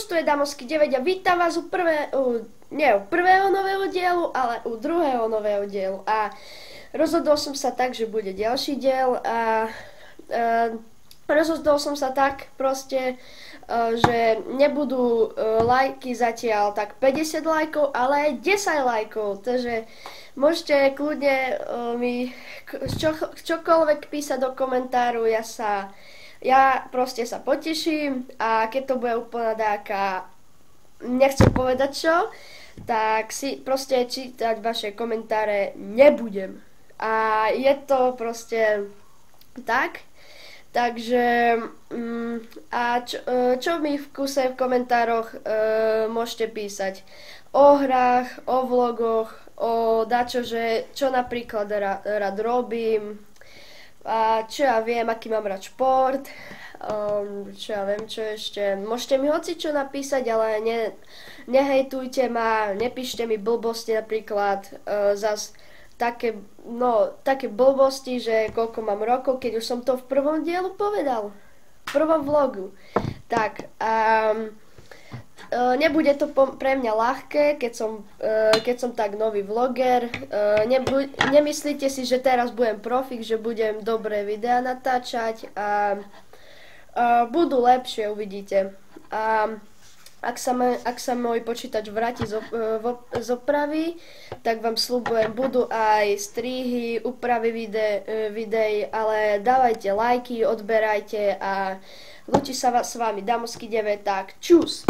Čus, tu je Damoský 9 a vítam vás nie u prvého nového dielu, ale u druhého nového dielu. A rozhodol som sa tak, že bude ďalší diel a rozhodol som sa tak proste, že nebudú lajky zatiaľ tak 50 lajkov, ale aj 10 lajkov. Takže môžete kľudne mi čokoľvek písať do komentáru, ja proste sa poteším a keď to bude úplná dáka, nechcem povedať čo, tak si proste čítať vaše komentáre nebudem. A je to proste tak. Takže čo mi v kuse v komentároch môžete písať? O hrách, o vlogoch, o dačo, že čo napríklad rád robím, a čo ja viem, aký mám rád šport, čo ja viem, čo ešte. Môžete mi hocičo napísať, ale nehejtujte ma, nepíšte mi blbosti napríklad, zas také blbosti, že koľko mám rokov, keď už som to v prvom dielu povedal, v prvom vlogu. Tak, nebude to pre mňa ľahké, keď som tak nový vloger. Nemyslíte si, že teraz budem profik, že budem dobré videá natáčať a budú lepšie, uvidíte. A ak sa môj počítač vráti z opravy, tak vám sľubujem, budú aj strihy, úpravy videí, ale dávajte lajky, odberajte a ľúči sa s vami Damoský 9, tak čus!